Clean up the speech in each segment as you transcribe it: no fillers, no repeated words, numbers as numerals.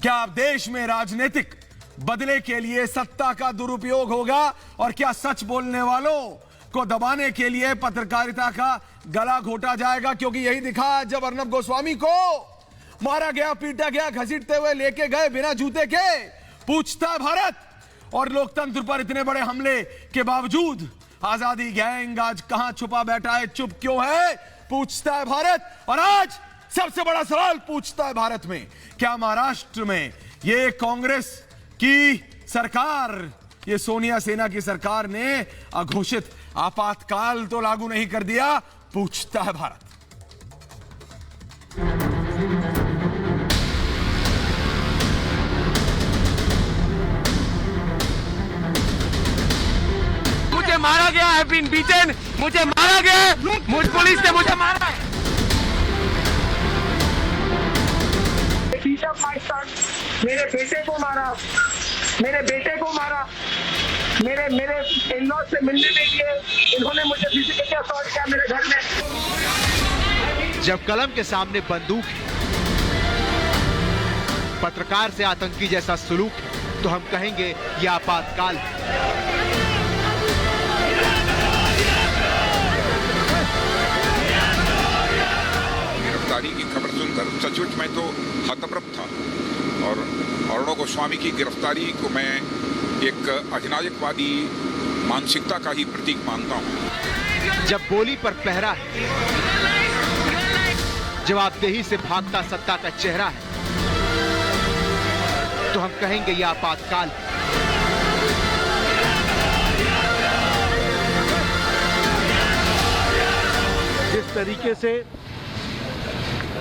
क्या देश में राजनीतिक बदले के लिए सत्ता का दुरुपयोग होगा और क्या सच बोलने वालों को दबाने के लिए पत्रकारिता का गला घोटा जाएगा? क्योंकि यही दिखा जब अर्नब गोस्वामी को मारा गया, पीटा गया, घसीटते हुए लेके गए बिना जूते के। पूछता है भारत, और लोकतंत्र पर इतने बड़े हमले के बावजूद आजादी गैंग आज कहां छुपा बैठा है, चुप क्यों है? पूछता है भारत। और आज सबसे बड़ा सवाल पूछता है भारत में, क्या महाराष्ट्र में ये कांग्रेस की सरकार, ये सोनिया सेना की सरकार ने अघोषित आपातकाल तो लागू नहीं कर दिया? पूछता है भारत। मुझे मारा गया है, बीन बीचन मुझे मारा गया है, मुझ पुलिस ने मुझे मारा है। मेरे बेटे को मारा, मेरे बेटे को मारा, मेरे इन-लॉ से मिलने नहीं दिए, इन्होंने मुझे फिजिकली असॉल्ट किया मेरे घर में। जब कलम के सामने बंदूक है, पत्रकार से आतंकी जैसा सलूक है, तो हम कहेंगे यह आपातकाल है। गिरफ्तारी की खबर सुनकर सचमुच मैं तो हतप्रभ था और अर्णब गोस्वामी की गिरफ्तारी को मैं एक अधिनायकवादी मानसिकता का ही प्रतीक मानता हूं। जब बोली पर पहरा है, जवाबदेही से भागता सत्ता का चेहरा है, तो हम कहेंगे यह आपातकाल है। जिस तरीके से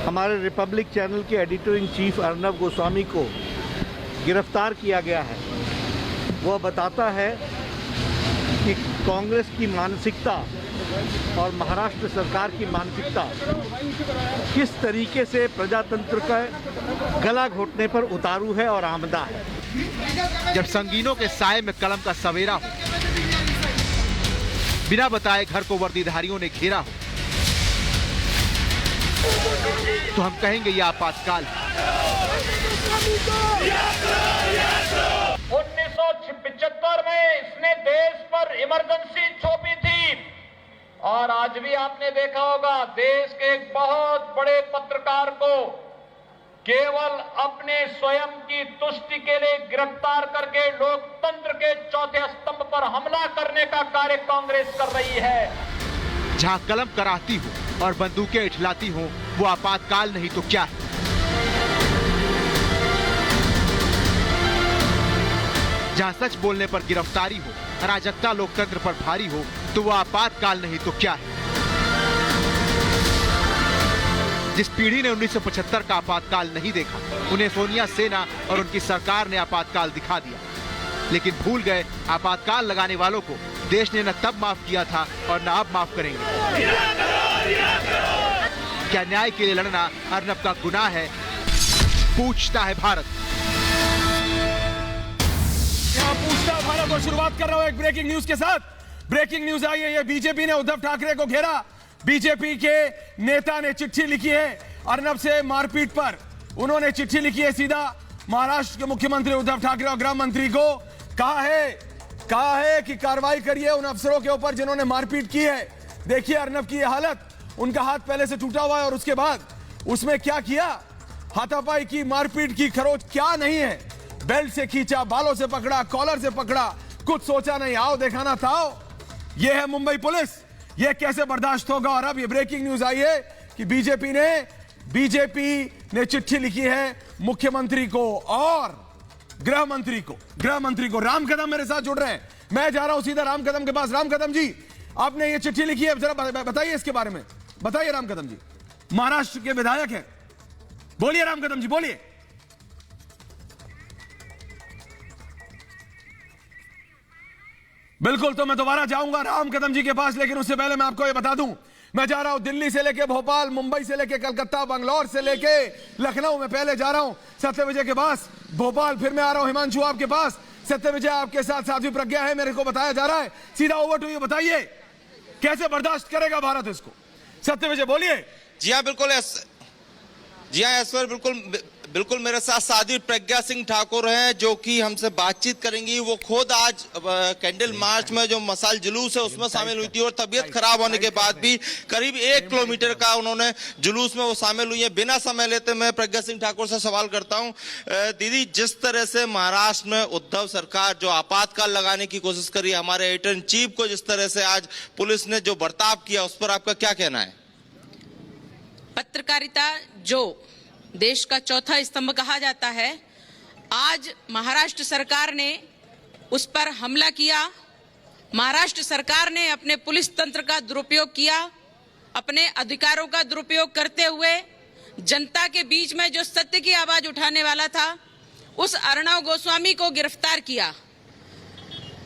हमारे रिपब्लिक चैनल के editor in chief Arnab Goswami को गिरफ्तार किया गया है, वह बताता है कि कांग्रेस की मानसिकता और महाराष्ट्र सरकार की मानसिकता किस तरीके से प्रजातंत्र का गला घोटने पर उतारू है और आमदा है। जब संगीनों के साए में कलम का सवेरा हो, बिना बताए घर को वर्दीधारियों ने घेरा हो, तो हम कहेंगे यह आपातकाल है। 1975 में इसने देश पर इमरजेंसी थोपी थी और आज भी आपने देखा होगा देश के एक बहुत बड़े पत्रकार को केवल अपने स्वयं की तुष्टि के लिए गिरफ्तार करके लोकतंत्र के चौथे स्तंभ पर हमला करने का कार्य कांग्रेस कर रही है। जहां कलम कराहती हो और बंदूकें इठलाती हो, वो आपातकाल नहीं तो क्या है? जहां सच बोलने पर गिरफ्तारी हो, अराजकता लोकतंत्र पर भारी हो, तो वो आपातकाल नहीं तो क्या है? जिस पीढ़ी ने 1975 का आपातकाल नहीं देखा, उन्हें सोनिया सेना और उनकी सरकार ने आपातकाल दिखा दिया, लेकिन भूल गए आपातकाल लगाने वालों को देश ने न तब माफ किया था और न अब माफ करेंगे। क्या न्याय के लिए लड़ना अर्नब का गुनाह है? पूछता है भारत। यहां पूछता है भारत और शुरुआत कर रहा हूं एक ब्रेकिंग न्यूज के साथ। ब्रेकिंग न्यूज आई है, ये बीजेपी ने उद्धव ठाकरे को घेरा। बीजेपी के नेता ने चिट्ठी लिखी है अर्नब से मारपीट पर। उन्होंने चिट्ठी लिखी है सीधा महाराष्ट्र के मुख्यमंत्री उद्धव ठाकरे और गृह मंत्री को। कहा है कि कार्रवाई करिए उन अफसरों के ऊपर जिन्होंने मारपीट की है। देखिए अर्नब की यह हालत, उनका हाथ पहले से टूटा हुआ है और उसके बाद उसमें क्या किया, हाथापाई की, मारपीट की, खरोच क्या नहीं है। बेल्ट से खींचा, बालों से पकड़ा, कॉलर से पकड़ा, कुछ सोचा नहीं, आओ दिखाना था। यह है मुंबई पुलिस, यह कैसे बर्दाश्त होगा। और अब यह ब्रेकिंग न्यूज आई है कि बीजेपी ने चिट्ठी लिखी है मुख्यमंत्री को और गृह मंत्री को। राम कदम मेरे साथ जुड़ रहे हैं, मैं जा रहा हूं सीधा राम कदम के पास। राम कदम जी, आपने ये चिट्ठी लिखी है, जरा बताइए इसके बारे में। बताइए राम कदम जी, महाराष्ट्र के विधायक हैं, बोलिए राम कदम जी, बोलिए। बिल्कुल, तो मैं दोबारा जाऊंगा राम कदम जी के पास, लेकिन उससे पहले मैं आपको ये बता दूं, मैं जा रहा हूं दिल्ली से लेके भोपाल, मुंबई से लेके कलकत्ता, बंगलौर से लेके लखनऊ में पहले जा रहा हूं सत्य विजय के पास, भोपाल, फिर मैं आ रहा हूं हिमांशु आपके पास, सत्य विजय आपके साथ साध्वी प्रज्ञा है, मेरे को बताया जा रहा है। सीधा ओवर टू यू, बताइए कैसे बर्दाश्त करेगा भारत इसको? सत्य विजय बोलिए। जी हाँ बिल्कुल, जी हाँ ऐश्वर्य, बिल्कुल बिल्कुल मेरे साथ साध्वी प्रज्ञा सिंह ठाकुर हैं जो कि हमसे बातचीत करेंगी। वो खुद आज कैंडल मार्च में जो मसाल जुलूस है उसमें शामिल हुई थी और तबीयत खराब होने के बाद भी करीब 1 किलोमीटर का उन्होंने जुलूस में वो शामिल हुई है। बिना समय लेते मैं प्रज्ञा सिंह ठाकुर से सवाल करता हूं, दीदी, जिस तरह से महाराष्ट्र में उद्धव सरकार जो आपातकाल लगाने की कोशिश करी, हमारे एडिटर इन चीफ को जिस तरह से आज पुलिस ने जो बर्ताव किया, उस पर आपका क्या कहना है? पत्रकारिता जो देश का चौथा स्तंभ कहा जाता है, आज महाराष्ट्र सरकार ने उस पर हमला किया। महाराष्ट्र सरकार ने अपने पुलिस तंत्र का दुरुपयोग किया, अपने अधिकारों का दुरुपयोग करते हुए जनता के बीच में जो सत्य की आवाज उठाने वाला था उस अर्णव गोस्वामी को गिरफ्तार किया।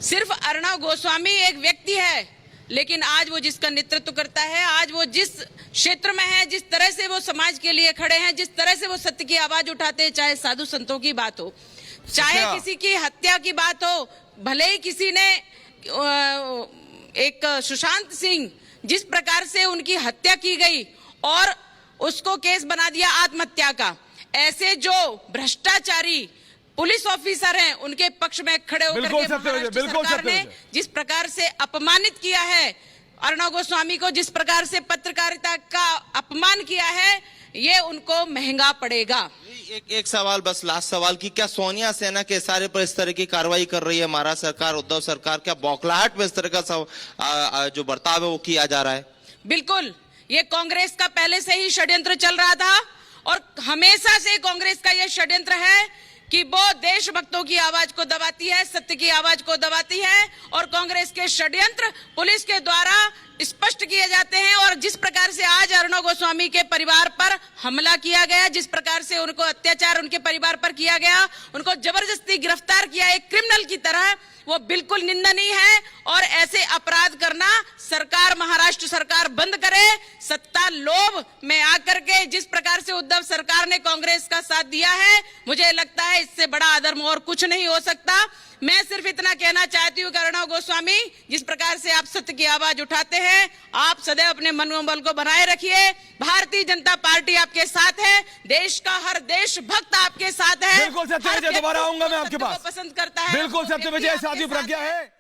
सिर्फ अर्णव गोस्वामी एक व्यक्ति है, लेकिन आज वो जिसका नेतृत्व करता है, आज वो जिस क्षेत्र में है, जिस तरह से वो समाज के लिए खड़े हैं, जिस तरह से वो सत्य की आवाज उठाते हैं, चाहे साधु संतों की बात हो, चाहे किसी की हत्या की बात हो, भले ही किसी ने एक सुशांत सिंह जिस प्रकार से उनकी हत्या की गई और उसको केस बना दिया आत्महत्या का, ऐसे जो भ्रष्टाचारी पुलिस ऑफिसर हैं उनके पक्ष में खड़े होकर के महाराष्ट्र सरकार ने जिस प्रकार से अपमानित किया है अर्णव गोस्वामी को, जिस प्रकार से पत्रकारिता का अपमान किया है, ये उनको महंगा पड़ेगा। एक सवाल, बस लास्ट सवाल, की क्या सोनिया सेना के इशारे पर इस तरह की कार्रवाई कर रही है महाराष्ट्र सरकार, उद्धव सरकार? क्या बौखलाहट में इस तरह का जो बर्ताव है वो किया जा रहा है? बिल्कुल, ये कांग्रेस का पहले से ही षड्यंत्र चल रहा था और हमेशा से कांग्रेस का यह षड्यंत्र है कि वो देशभक्तों की आवाज को दबाती है, सत्य की आवाज को दबाती है और कांग्रेस के षड्यंत्र पुलिस के द्वारा स्पष्ट किए जाते हैं। और जिस प्रकार से आज अर्णव गोस्वामी के परिवार पर हमला किया गया, जिस प्रकार से उनको अत्याचार उनके परिवार पर किया गया, उनको जबरदस्ती गिरफ्तार किया एक क्रिमिनल की तरह, वो बिल्कुल निंदनीय है और ऐसे अपराध करना सरकार, महाराष्ट्र सरकार बंद करे। सत्ता लोभ में आकर के जिस प्रकार से उद्धव सरकार ने कांग्रेस का साथ दिया है, मुझे लगता है इससे बड़ा अधर्म और कुछ नहीं हो सकता। मैं सिर्फ इतना कहना चाहती हूँ कि अर्णव गोस्वामी, जिस प्रकार से आप सत्य की आवाज उठाते हैं, आप सदैव अपने मनोबल को बनाए रखिए। भारतीय जनता पार्टी आपके साथ है, देश का हर देशभक्त आपके साथ है। बिल्कुल सत्य विजय, दोबारा आऊंगा मैं आपके पास। पसंद करता है, बिल्कुल सत्य विजय, साध्वी प्रज्ञा है।